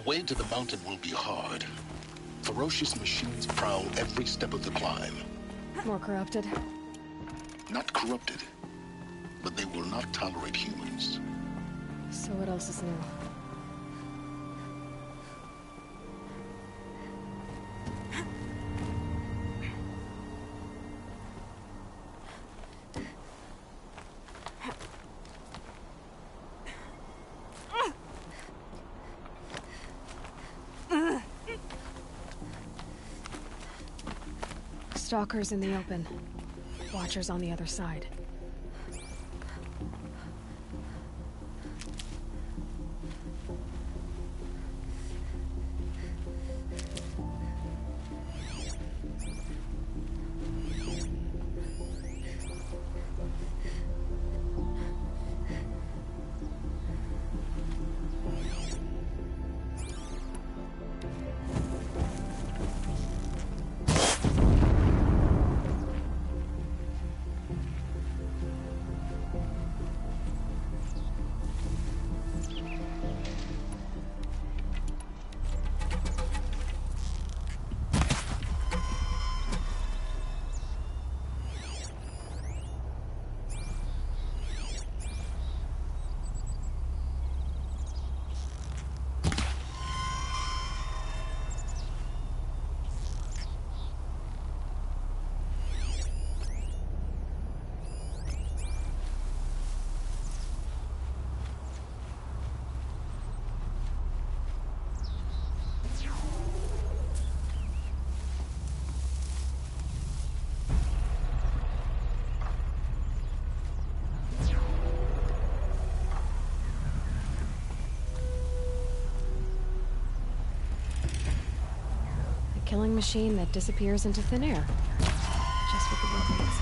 The way to the mountain will be hard. Ferocious machines prowl every step of the climb. More corrupted? Not corrupted, but they will not tolerate humans. So what else is new? Stalkers in the open. Watchers on the other side. killing machine that disappears into thin air. Just what the world needs.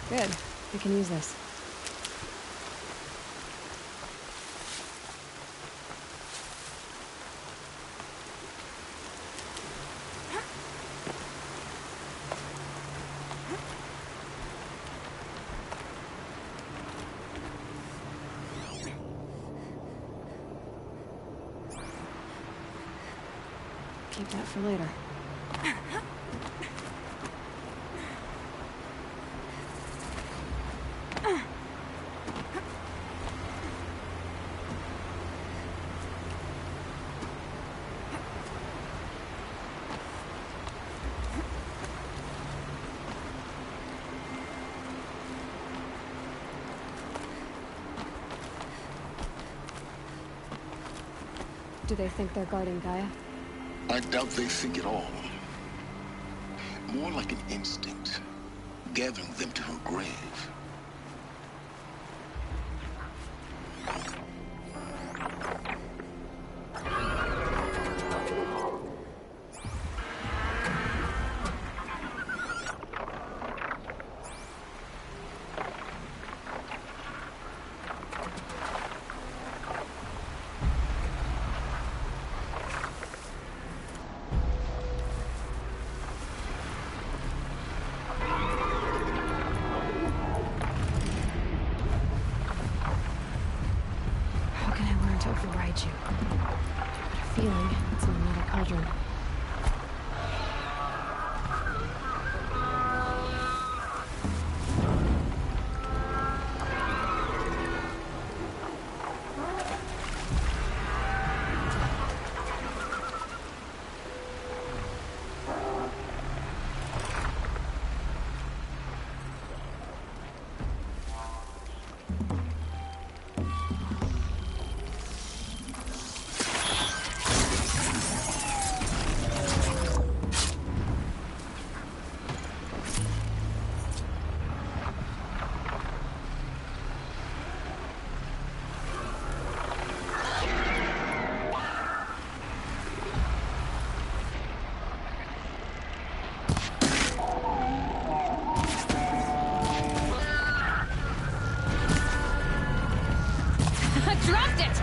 Good. We can use this. Keep that for later. Do they think they're guarding Gaia? I doubt they think at all. More like an instinct, gathering them to her grave. feeling it's in another cauldron. Dropped it!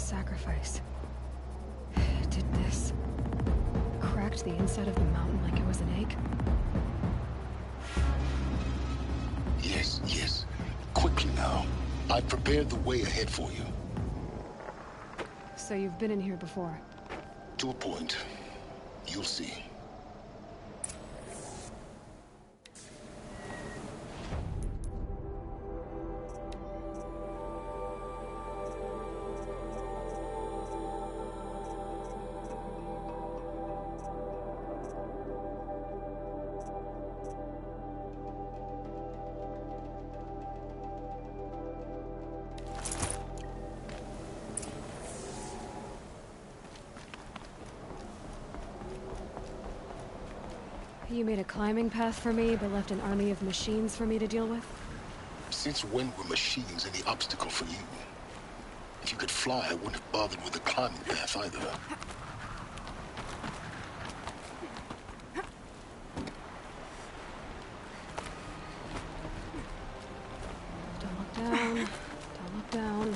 sacrifice. It did this. Cracked the inside of the mountain like it was an egg. Yes, yes. Quickly now. I've prepared the way ahead for you. So you've been in here before? To a point. You'll see. You made a climbing path for me, but left an army of machines for me to deal with? Since when were machines any obstacle for you? If you could fly, I wouldn't have bothered with the climbing path either. Don't look down. Don't look down.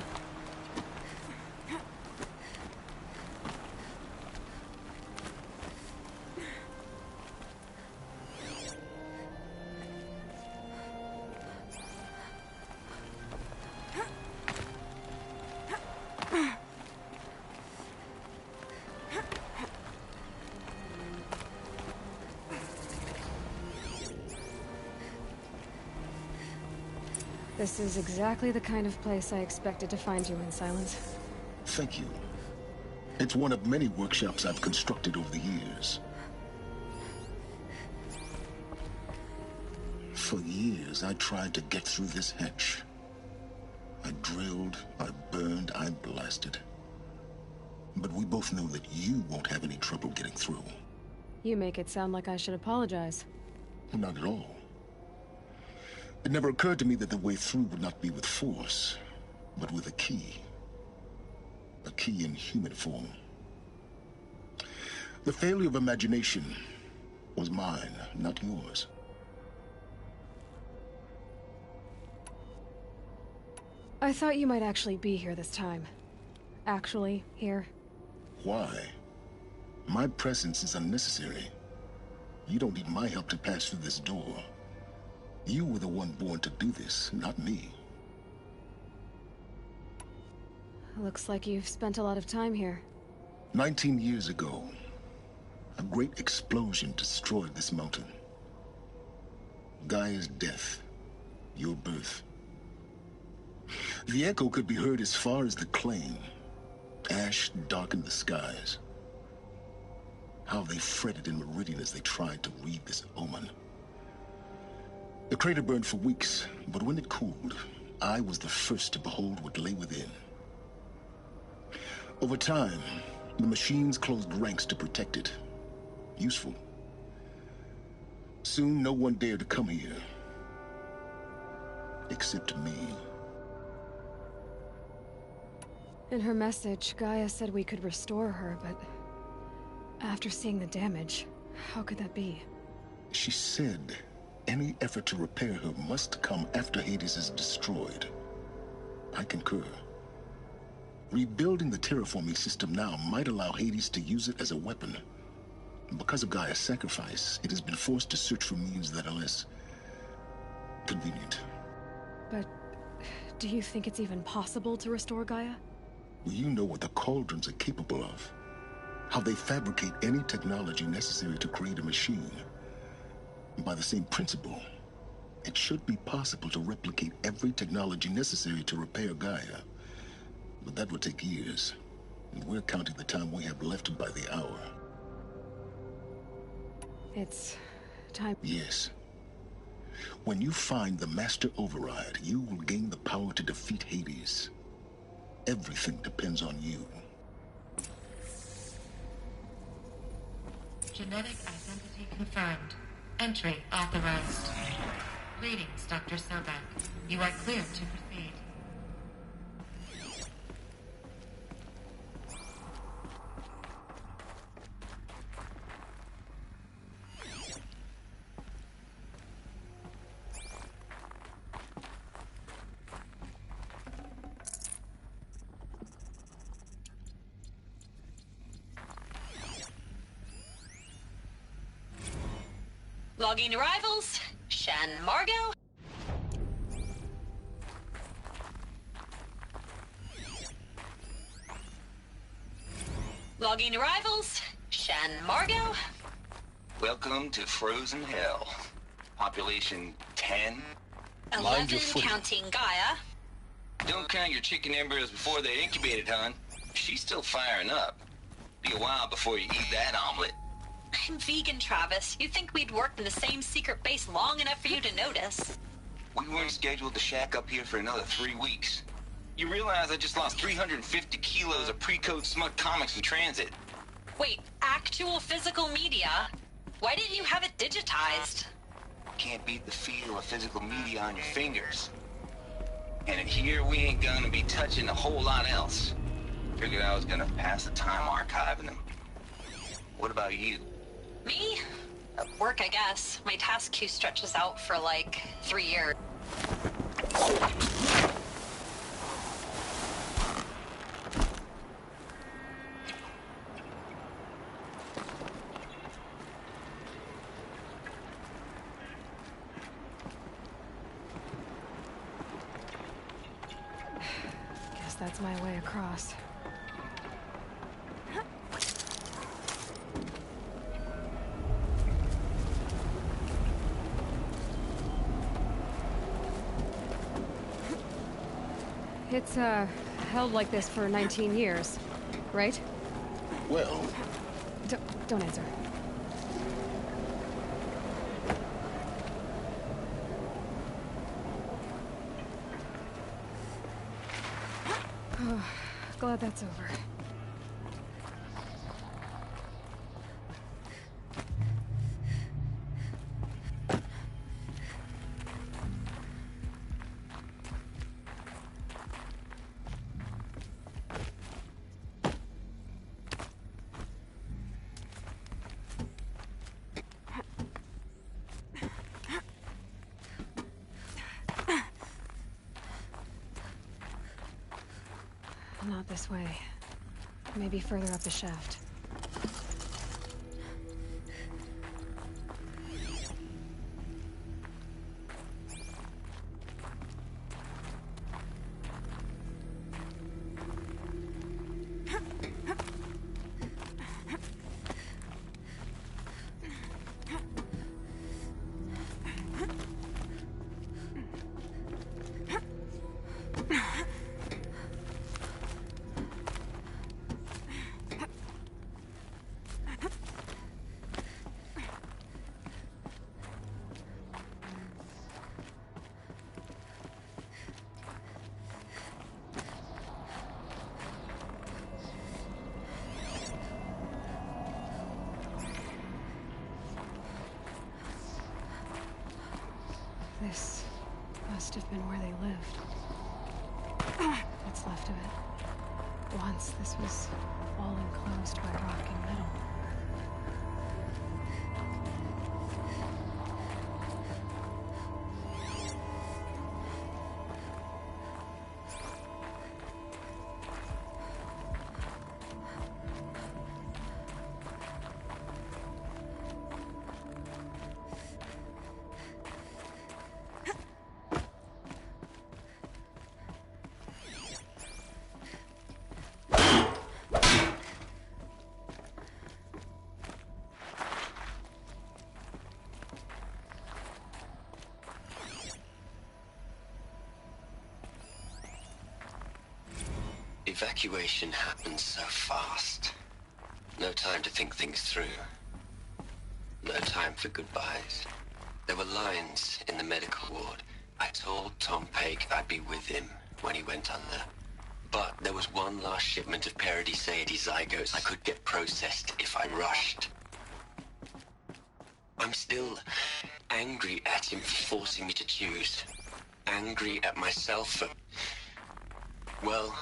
This is exactly the kind of place I expected to find you in, Silence. Thank you. It's one of many workshops I've constructed over the years. For years, I tried to get through this hatch. I drilled, I burned, I blasted. But we both know that you won't have any trouble getting through. You make it sound like I should apologize. Not at all. It never occurred to me that the way through would not be with force, but with a key. A key in human form. The failure of imagination was mine, not yours. I thought you might actually be here this time. Actually, here. Why? My presence is unnecessary. You don't need my help to pass through this door. You were the one born to do this, not me. Looks like you've spent a lot of time here. 19 years ago, a great explosion destroyed this mountain. Gaia's death, your birth. The echo could be heard as far as the claim. Ash darkened the skies. How they fretted in Meridian as they tried to read this omen. The crater burned for weeks, but when it cooled, I was the first to behold what lay within. Over time, the machines closed ranks to protect it. Useful. Soon, no one dared to come here. Except me. In her message, Gaia said we could restore her, but... after seeing the damage, how could that be? She said any effort to repair her must come after Hades is destroyed. I concur. Rebuilding the terraforming system now might allow Hades to use it as a weapon. Because of Gaia's sacrifice, it has been forced to search for means that are less convenient. But do you think it's even possible to restore Gaia? You know what the cauldrons are capable of. How they fabricate any technology necessary to create a machine. By the same principle, it should be possible to replicate every technology necessary to repair Gaia. But that would take years, and we're counting the time we have left by the hour. It's time. Yes. When you find the Master Override, you will gain the power to defeat Hades. Everything depends on you. Genetic identity confirmed. Entry authorized. Greetings, Dr. Sobek. You are cleared to proceed. Logging arrivals. Shan Margot. Logging arrivals. Shan Margot. Welcome to Frozen Hell. Population 10. 11 counting Gaia. Don't count your chicken embryos before they're incubated, hon. She's still firing up. Be a while before you eat that omelet. I'm vegan, Travis. You'd think we'd worked in the same secret base long enough for you to notice. We weren't scheduled to shack up here for another 3 weeks. You realize I just lost 350 kilos of pre-code smut comics in transit. Wait, actual physical media? Why didn't you have it digitized? Can't beat the feel of physical media on your fingers. And in here, we ain't gonna be touching a whole lot else. Figured I was gonna pass the time archiving them. What about you? Me? Work, I guess. My task queue stretches out for like 3 years. Guess that's my way across. It's, held like this for 19 years, right? Well, Don't answer. Oh, glad that's over. Not this way. Maybe further up the shaft. This must have been where they lived. What's left of it. Once this was all enclosed by rock and metal. Evacuation happened so fast. No time to think things through. No time for goodbyes. There were lines in the medical ward. I told Tom Pake I'd be with him when he went under. But there was one last shipment of Paradiseidae zygotes I could get processed if I rushed. I'm still angry at him for forcing me to choose. Angry at myself for... Well,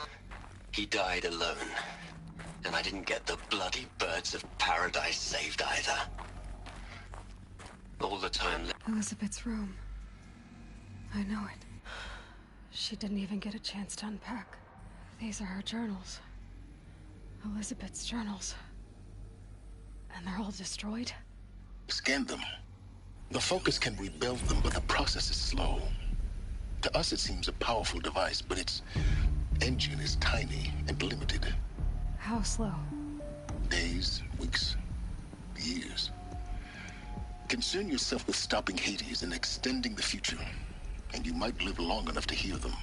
he died alone. And I didn't get the bloody birds of paradise saved either. All the time... Elizabeth's room. I know it. She didn't even get a chance to unpack. These are her journals. Elizabeth's journals. And they're all destroyed? Scan them. The Focus can rebuild them, but the process is slow. To us, it seems a powerful device, but its engine is tiny and limited. How slow? Days, weeks, years. Concern yourself with stopping Hades and extending the future, and you might live long enough to hear them.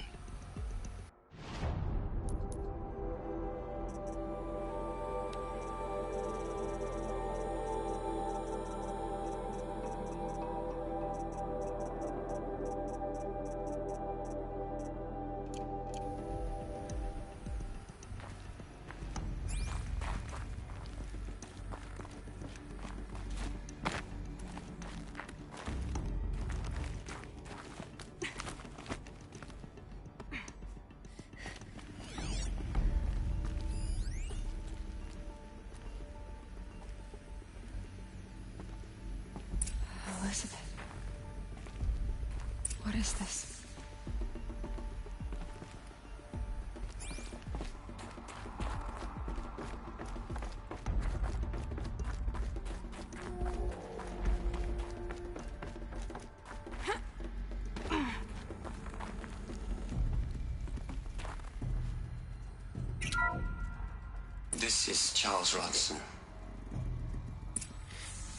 Elizabeth. What is this? This is Charles Ronson.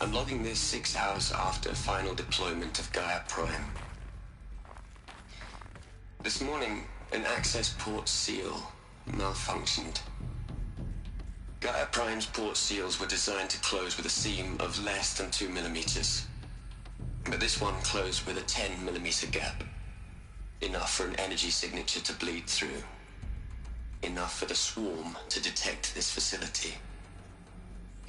I'm logging this 6 hours after final deployment of Gaia Prime. This morning, an access port seal malfunctioned. Gaia Prime's port seals were designed to close with a seam of less than 2 millimeters. But this one closed with a 10 millimeter gap. Enough for an energy signature to bleed through. Enough for the swarm to detect this facility.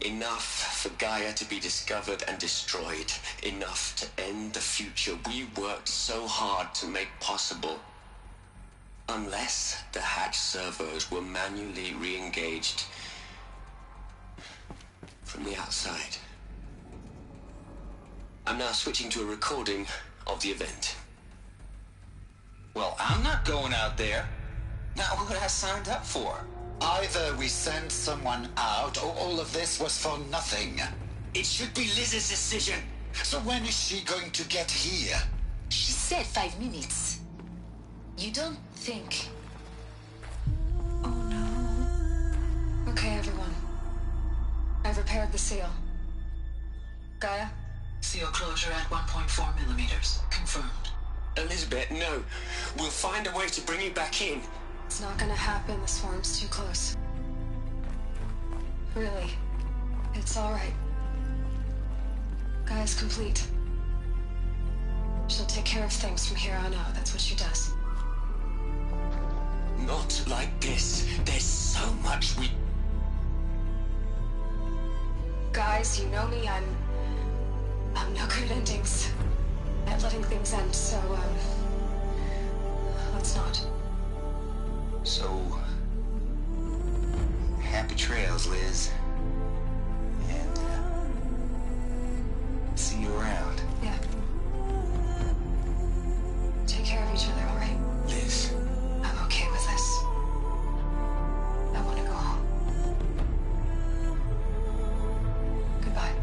Enough for Gaia to be discovered and destroyed. Enough to end the future we worked so hard to make possible. Unless the hatch servos were manually re-engaged from the outside. I'm now switching to a recording of the event. Well, I'm not going out there. Not what I signed up for. Either we send someone out, or all of this was for nothing. It should be Liz's decision. So when is she going to get here? She said 5 minutes. You don't think... Oh no. Okay, everyone. I've repaired the seal. Gaia? Seal closure at 1.4 millimeters. Confirmed. Elizabeth, no. We'll find a way to bring you back in. It's not gonna happen. The swarm's too close. Really. It's alright. Gaia's complete. She'll take care of things from here on out. That's what she does. Not like this. There's so much we... Guys, you know me. I'm no good at endings. At letting things end, so, let's not. So, happy trails, Liz. And, see you around. Yeah. Take care of each other, all right? Liz. I'm okay with this. I want to go home. Goodbye.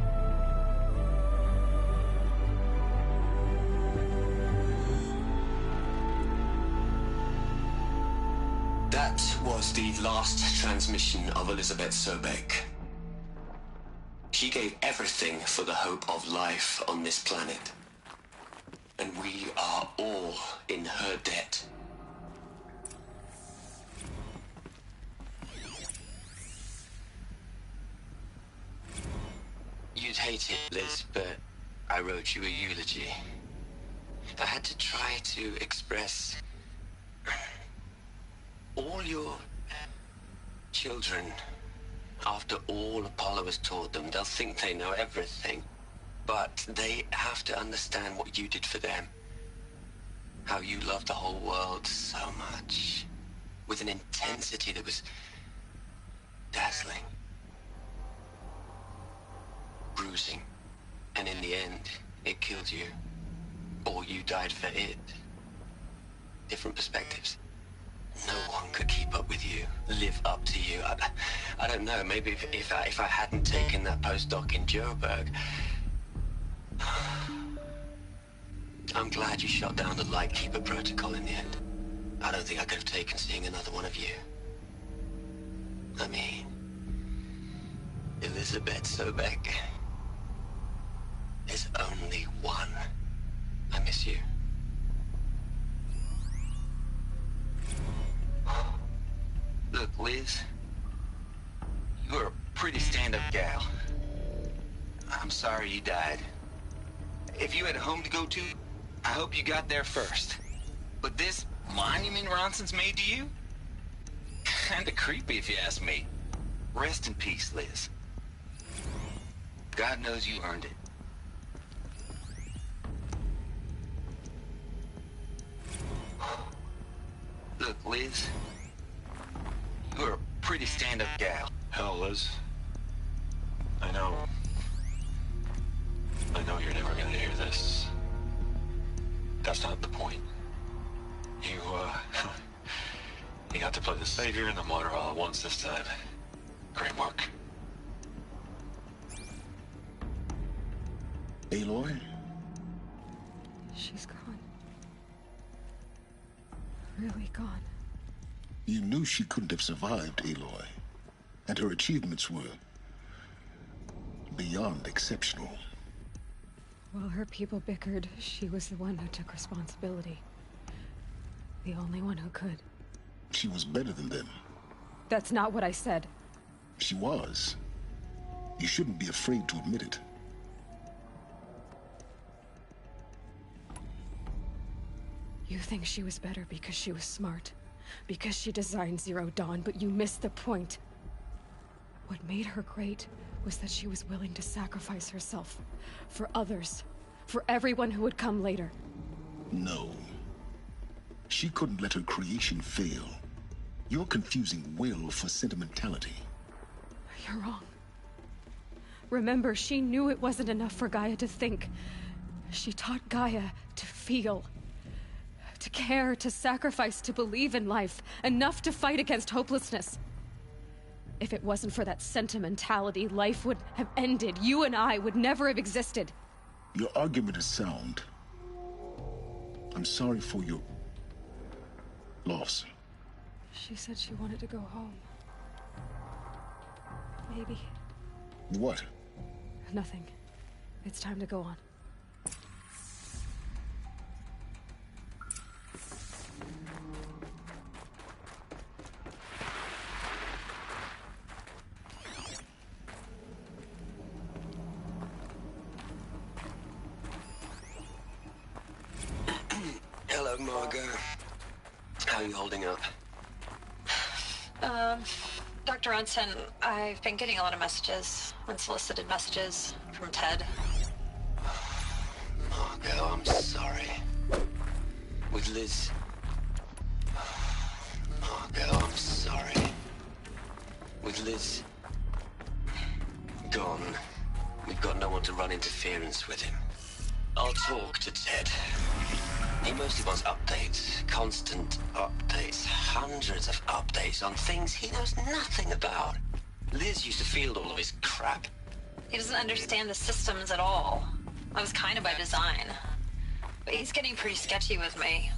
That was the last transmission of Elizabeth Sobek. She gave everything for the hope of life on this planet. And we are all in her debt. You'd hate it, Liz, but I wrote you a eulogy. I had to try to express all your children. After all Apollo has taught them, they'll think they know everything. But they have to understand what you did for them. How you loved the whole world so much. With an intensity that was dazzling. Bruising. And in the end, it killed you. Or you died for it. Different perspectives. No one could keep up with you, live up to you. I don't know, maybe if I hadn't taken that postdoc in Joburg, I'm glad you shot down the Lightkeeper protocol in the end. I don't think I could have taken seeing another one of you. I mean, Elizabeth Sobek. There's only one. I miss you. Look, Liz. You're a pretty stand-up gal. I'm sorry you died. If you had a home to go to, I hope you got there first. But this monument Ronson's made to you? Kinda creepy if you ask me. Rest in peace, Liz. God knows you earned it. Look, Liz. You're a pretty stand-up gal. Hell, Liz. I know you're never gonna hear this. That's not the point. You got to play the savior and the martyr all at once this time. Great work. Aloy? She's gone. Really gone. You knew she couldn't have survived, Aloy. And her achievements were beyond exceptional. While her people bickered, she was the one who took responsibility. The only one who could. She was better than them. That's not what I said. She was. You shouldn't be afraid to admit it. You think she was better because she was smart, because she designed Zero Dawn, but you missed the point. What made her great was that she was willing to sacrifice herself for others, for everyone who would come later. No. She couldn't let her creation fail. You're confusing will for sentimentality. You're wrong. Remember, she knew it wasn't enough for Gaia to think. She taught Gaia to feel. To care, to sacrifice, to believe in life. Enough to fight against hopelessness. If it wasn't for that sentimentality, life would have ended. You and I would never have existed. Your argument is sound. I'm sorry for your loss. She said she wanted to go home. Maybe. What? Nothing. It's time to go on. Hello, Margot. How are you holding up? Dr. Ronson, I've been getting a lot of messages, unsolicited messages from Ted. Margot, I'm sorry. With Liz... Margot, I'm sorry. With Liz... gone, we've got no one to run interference with him. I'll talk to Ted. He mostly wants updates, constant updates, hundreds of updates on things he knows nothing about. Liz used to field all of his crap. He doesn't understand the systems at all. That was kind of by design. But he's getting pretty sketchy with me.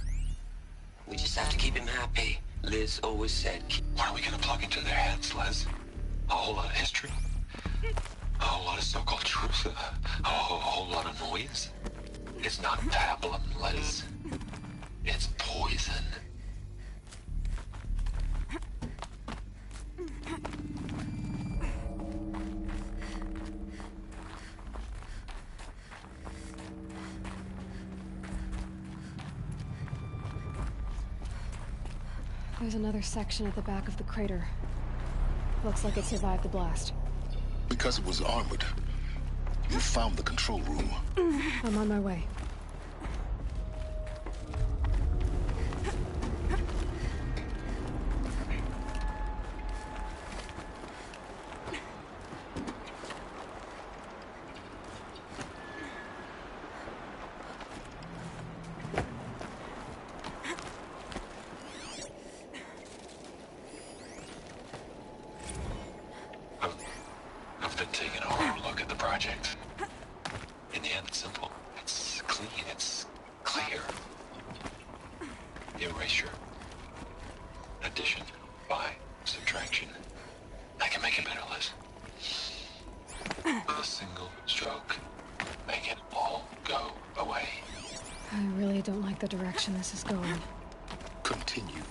We just have to keep him happy. Liz always said... What are we gonna plug into their heads, Liz? A whole lot of history? A whole lot of so-called truth? A whole lot of noise? It's not pablum, Liz. It's poison. There's another section at the back of the crater. Looks like it survived the blast. Because it was armored. You found the control room. I'm on my way. I've been taking a hard look at the project. In the end, it's simple. It's clean. It's clear. single stroke. Make it all go away. I really don't like the direction this is going. Continue.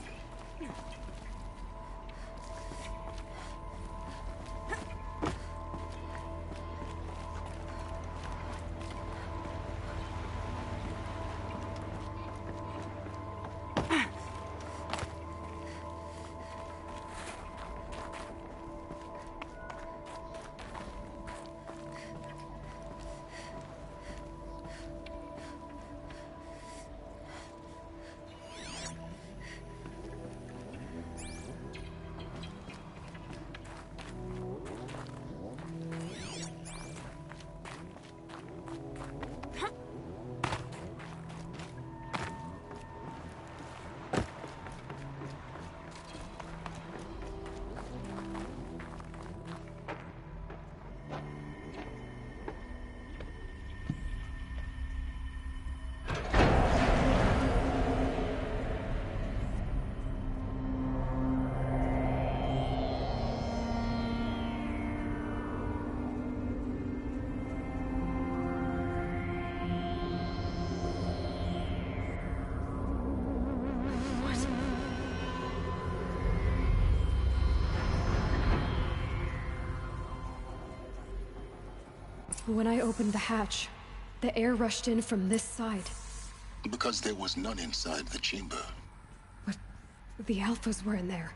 When I opened the hatch, the air rushed in from this side. Because there was none inside the chamber. But the Alphas were in there.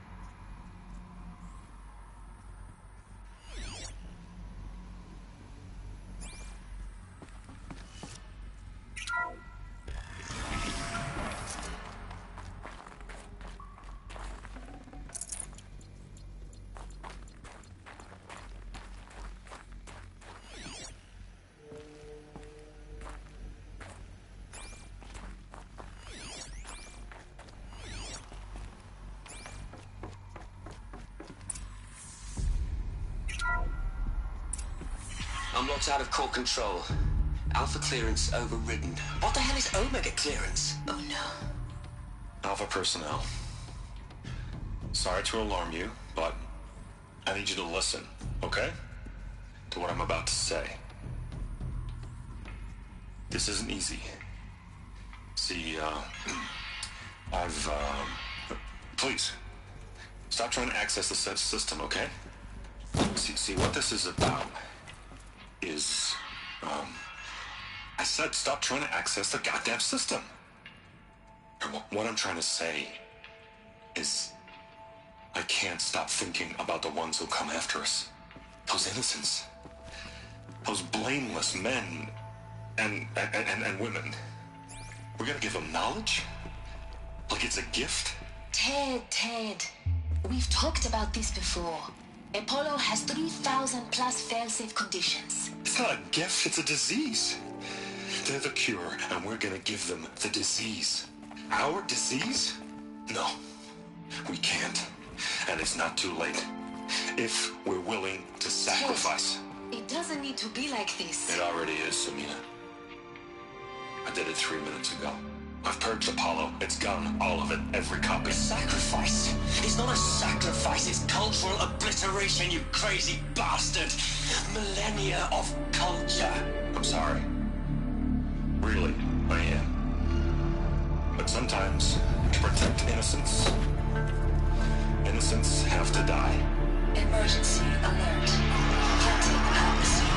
I'm locked out of core control. Alpha clearance overridden. What the hell is Omega clearance? Oh no. Alpha personnel. Sorry to alarm you, but I need you to listen, okay? To what I'm about to say. This isn't easy. See, please, stop trying to access the said system, okay? See, what this is about is, I said stop trying to access the goddamn system. And what I'm trying to say is, I can't stop thinking about the ones who come after us. Those innocents. Those blameless men and women. We're gonna give them knowledge? Like it's a gift? Ted. We've talked about this before. Apollo has 3,000 plus fail-safe conditions. It's not a gift, it's a disease. They're the cure, and we're gonna give them the disease. Our disease? No, we can't. And it's not too late. If we're willing to sacrifice. Ted, it doesn't need to be like this. It already is, Samina. I did it 3 minutes ago. I've purged Apollo. It's gone. All of it. Every copy. Sacrifice? It's not a sacrifice. It's cultural obliteration, you crazy bastard. Millennia of culture. I'm sorry. Really, I am. But sometimes, to protect innocence, innocents have to die. Emergency alert. Captain Atmosphere.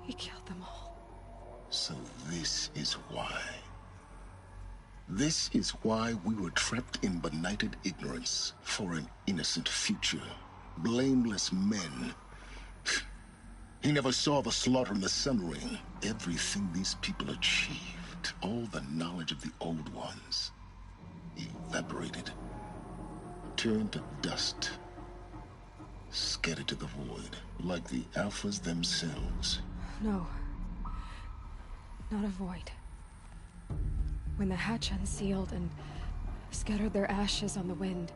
He killed them all. So this is why. This is why we were trapped in benighted ignorance for an innocent future. Blameless men. He never saw the slaughter in the Sun Ring. Everything these people achieved, all the knowledge of the old ones, evaporated, turned to dust, scattered to the void, like the Alphas themselves. No. Not a void. When the hatch unsealed and scattered their ashes on the wind,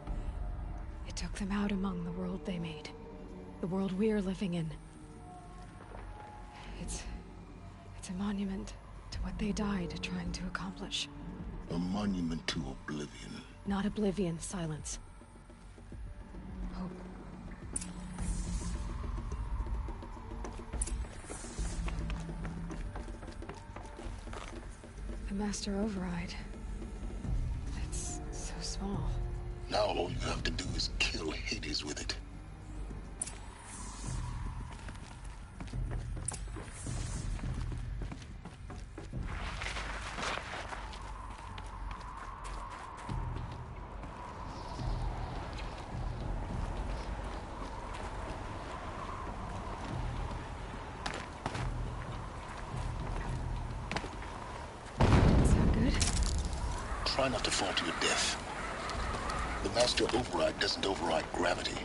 it took them out among the world they made. The world we're living in. It's a monument to what they died trying to accomplish. A monument to oblivion. Not oblivion, silence. Hope. The Master Override. It's so small. Now all you have to do is kill Hades with it. Try not to fall to your death. The Master Override doesn't override gravity.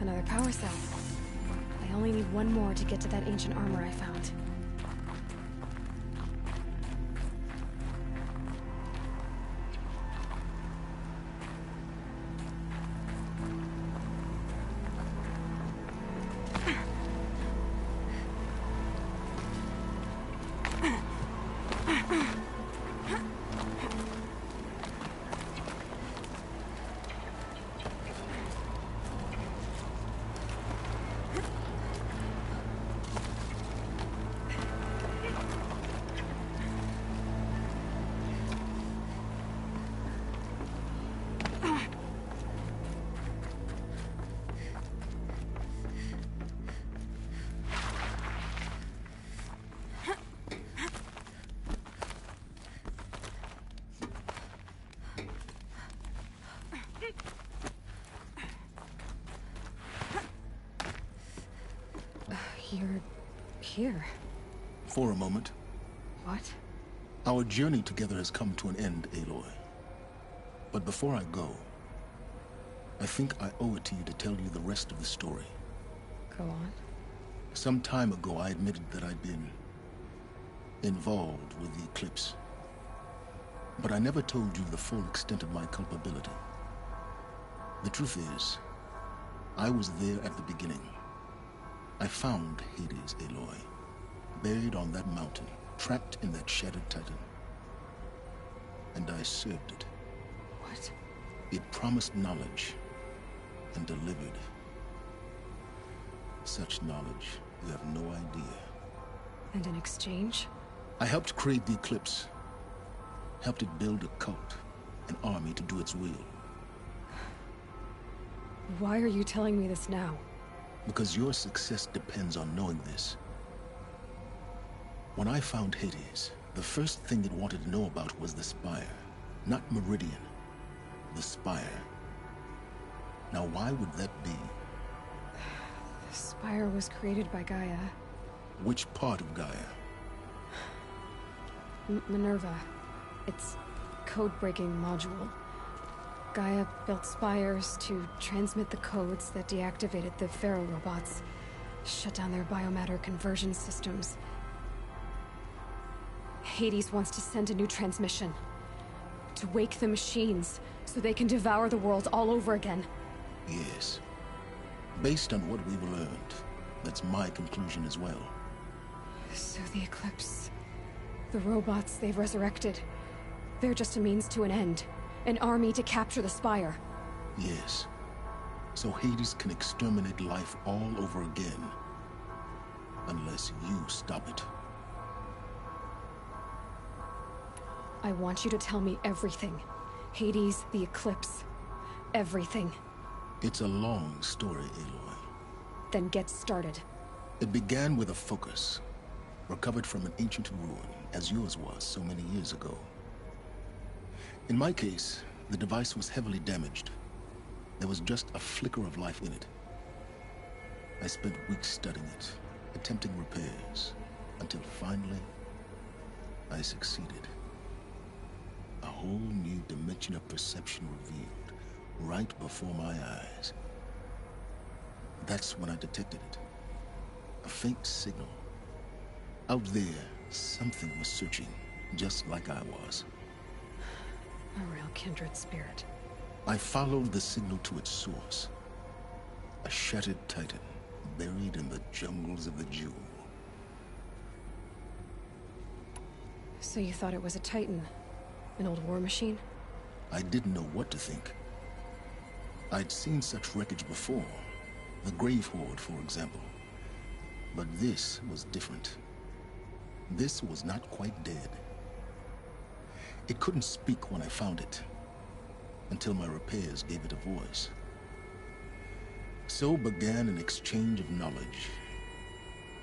Another power cell. I only need one more to get to that ancient armor I found. You're here. For a moment. What? Our journey together has come to an end, Aloy. But before I go, I think I owe it to you to tell you the rest of the story. Go on. Some time ago, I admitted that I'd been involved with the eclipse. But I never told you the full extent of my culpability. The truth is, I was there at the beginning. I found Hades, Aloy, buried on that mountain, trapped in that shattered titan. And I served it. What? It promised knowledge and delivered. Such knowledge, you have no idea. And in exchange? I helped create the Eclipse. Helped it build a cult, an army to do its will. Why are you telling me this now? Because your success depends on knowing this. When I found Hades, the first thing it wanted to know about was the Spire. Not Meridian. The Spire. Now why would that be? The Spire was created by Gaia. Which part of Gaia? Minerva. Its code-breaking module. Gaia built spires to transmit the codes that deactivated the Pharaoh robots, shut down their biomatter conversion systems. Hades wants to send a new transmission. To wake the machines, so they can devour the world all over again. Yes. Based on what we've learned, that's my conclusion as well. So the Eclipse... the robots they've resurrected... they're just a means to an end. An army to capture the Spire. Yes. So Hades can exterminate life all over again. Unless you stop it. I want you to tell me everything. Hades, the Eclipse. Everything. It's a long story, Aloy. Then get started. It began with a focus. Recovered from an ancient ruin, as yours was so many years ago. In my case, the device was heavily damaged. There was just a flicker of life in it. I spent weeks studying it, attempting repairs, until finally, I succeeded. A whole new dimension of perception revealed, right before my eyes. That's when I detected it. A faint signal. Out there, something was searching, just like I was. A real kindred spirit. I followed the signal to its source. A shattered titan, buried in the jungles of the Jewel. So you thought it was a titan? An old war machine? I didn't know what to think. I'd seen such wreckage before. The Grave Horde, for example. But this was different. This was not quite dead. It couldn't speak when I found it, until my repairs gave it a voice. So began an exchange of knowledge.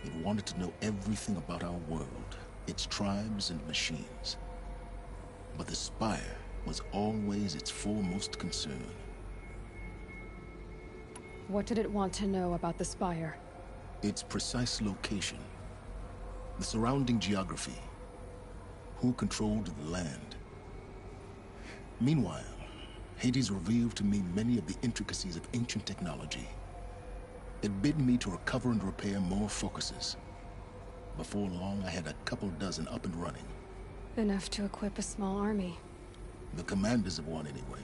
It wanted to know everything about our world, its tribes and machines. But the Spire was always its foremost concern. What did it want to know about the Spire? Its precise location, the surrounding geography, who controlled the land. Meanwhile, Hades revealed to me many of the intricacies of ancient technology. It bid me to recover and repair more focuses. Before long, I had a couple dozen up and running. Enough to equip a small army. The commanders of one, anyway.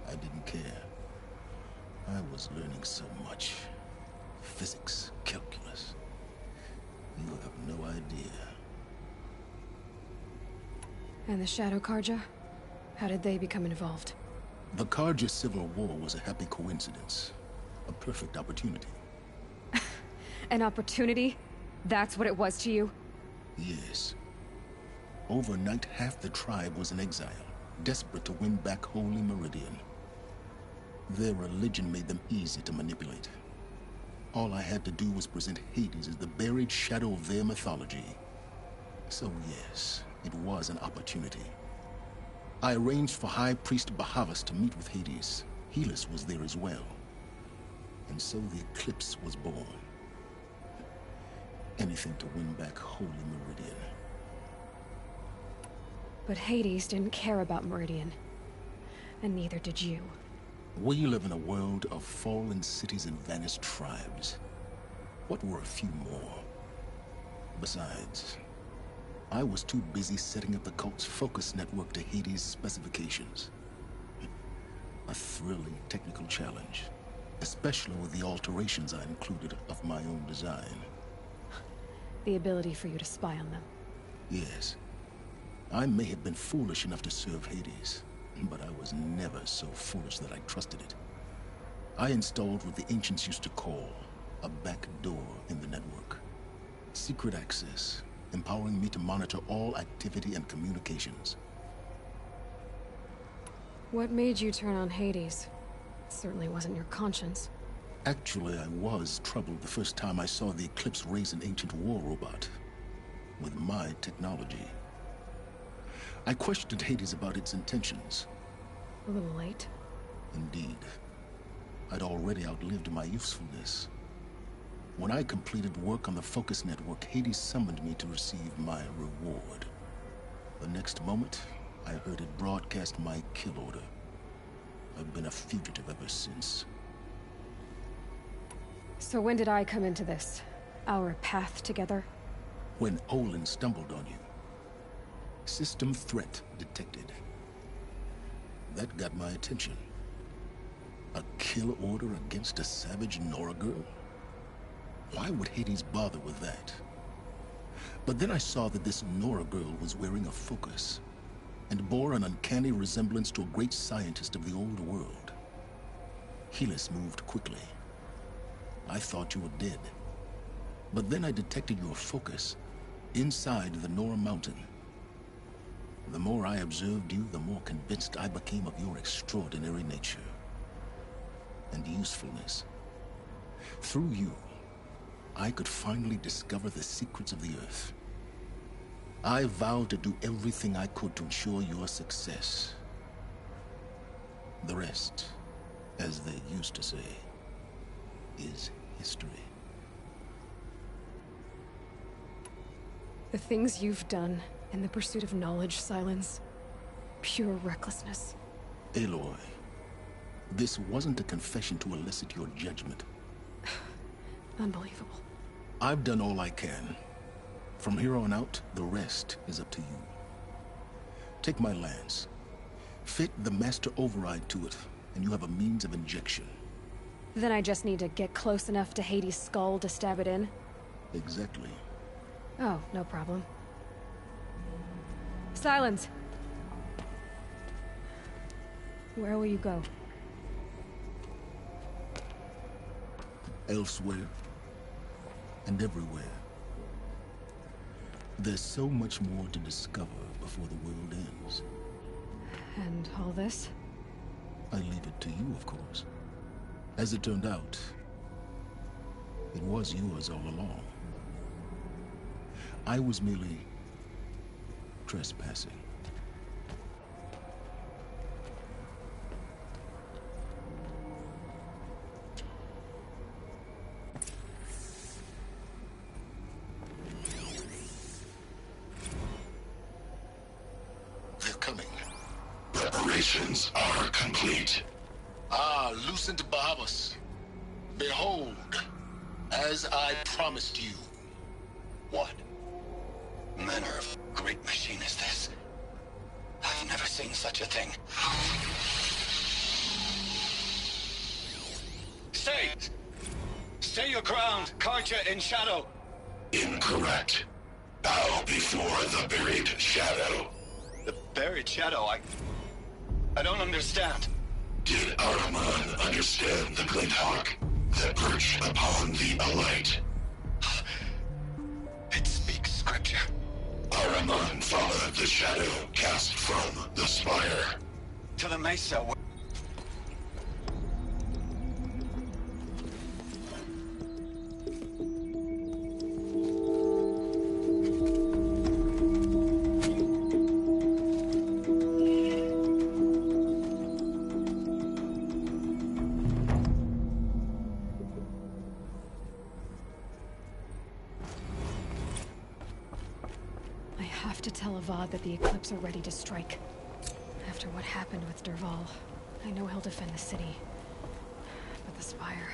I didn't care. I was learning so much. Physics, calculus. You have no idea. And the Shadow Karja? How did they become involved? The Karja Civil War was a happy coincidence. A perfect opportunity. An opportunity? That's what it was to you? Yes. Overnight, half the tribe was in exile, desperate to win back Holy Meridian. Their religion made them easy to manipulate. All I had to do was present Hades as the buried shadow of their mythology. So yes, it was an opportunity. I arranged for High Priest Bahavas to meet with Hades. Helis was there as well. And so the Eclipse was born. Anything to win back Holy Meridian. But Hades didn't care about Meridian. And neither did you. We live in a world of fallen cities and vanished tribes. What were a few more? Besides, I was too busy setting up the cult's focus network to Hades' specifications. A thrilling technical challenge, especially with the alterations I included of my own design. The ability for you to spy on them. Yes. I may have been foolish enough to serve Hades, but I was never so foolish that I trusted it. I installed what the ancients used to call a back door in the network. Secret access, empowering me to monitor all activity and communications. What made you turn on Hades? It certainly wasn't your conscience. Actually, I was troubled the first time I saw the Eclipse raise an ancient war robot with my technology. I questioned Hades about its intentions. A little late. Indeed. I'd already outlived my usefulness. When I completed work on the Focus Network, Hades summoned me to receive my reward. The next moment, I heard it broadcast my kill order. I've been a fugitive ever since. So when did I come into this? Our path together? When Olin stumbled on you. System threat detected. That got my attention. A kill order against a savage Nora girl? Why would Hades bother with that? But then I saw that this Nora girl was wearing a focus, and bore an uncanny resemblance to a great scientist of the old world. Helis moved quickly. I thought you were dead. But then I detected your focus inside the Nora mountain. The more I observed you, the more convinced I became of your extraordinary nature and usefulness. Through you, I could finally discover the secrets of the Earth. I vowed to do everything I could to ensure your success. The rest, as they used to say, is history. The things you've done in the pursuit of knowledge, Silence. Pure recklessness. Aloy, this wasn't a confession to elicit your judgment. Unbelievable. I've done all I can. From here on out, the rest is up to you. Take my lance. Fit the master override to it, and you have a means of injection. Then I just need to get close enough to Hades' skull to stab it in? Exactly. Oh, no problem. Silence! Where will you go? Elsewhere. And everywhere. There's so much more to discover before the world ends. And all this? I leave it to you, of course. As it turned out, it was yours all along. I was merely trespassing. They're coming. Preparations are complete. Ah, Lucent Bahavas. Behold, as I promised you. What manner of great machine is this? I've never seen such a thing. Stay! Stay your ground, Karcha in shadow! Incorrect. Bow before the buried shadow. The buried shadow? I don't understand. Did Araman understand the glint hawk that perched upon the alight? It speaks scripture. Araman followed the shadow cast from the spire. To the mesa. That the Eclipse are ready to strike. After what happened with Derval, I know he'll defend the city. But the Spire...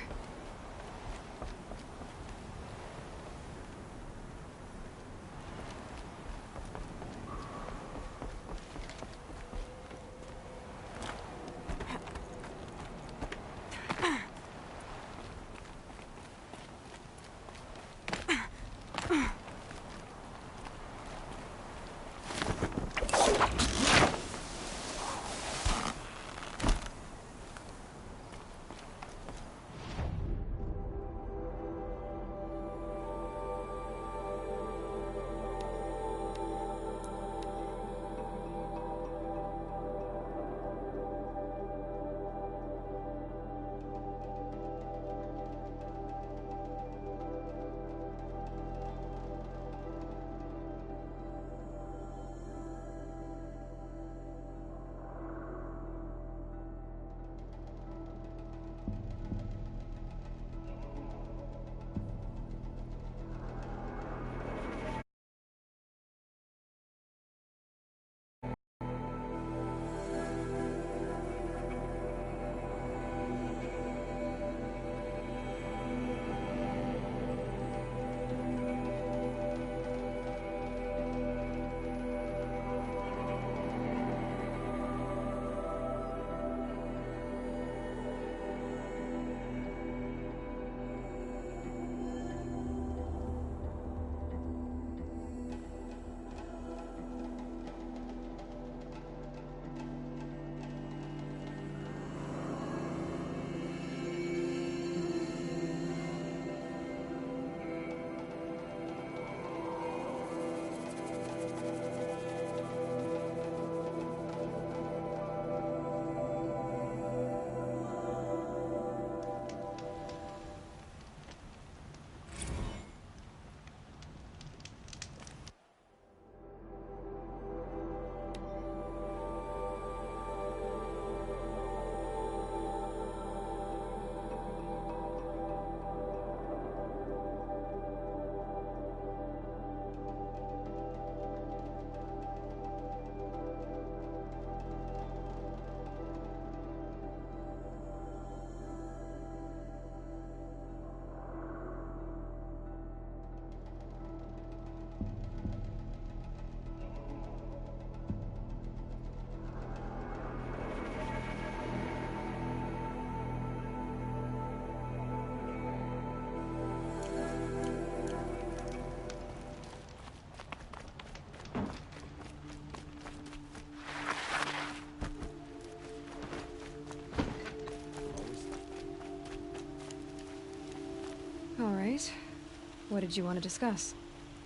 What did you want to discuss?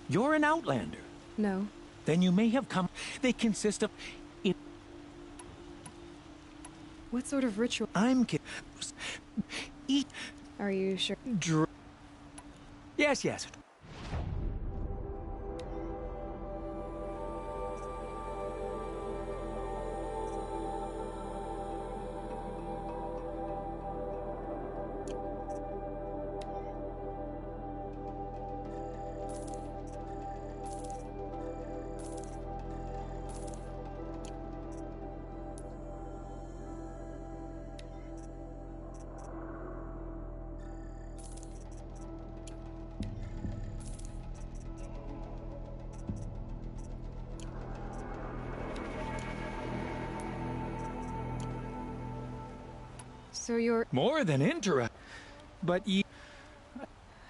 You're an Outlander. No. Then you may have come... They consist of... What sort of ritual? I'm kidding. Eat... Are you sure? Yes, yes. So you're... More than interested. But you...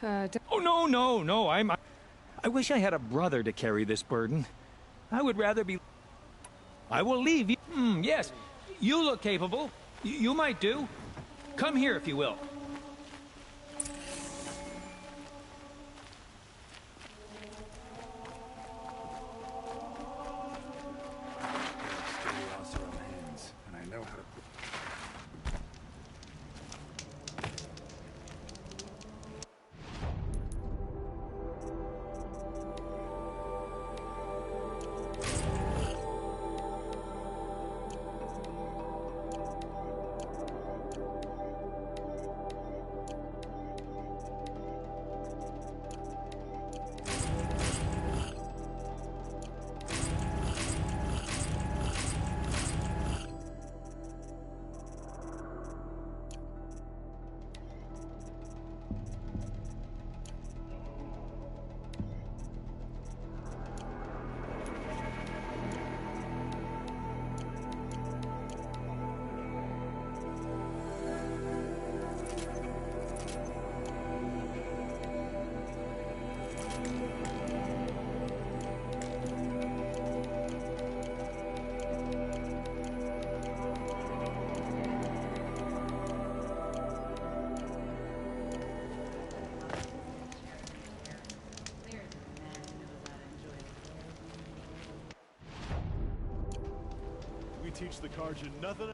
Oh, no, I wish I had a brother to carry this burden. I would rather be... I will leave you... yes. You look capable. You might do. Come here, if you will. Teach the Karja nothing.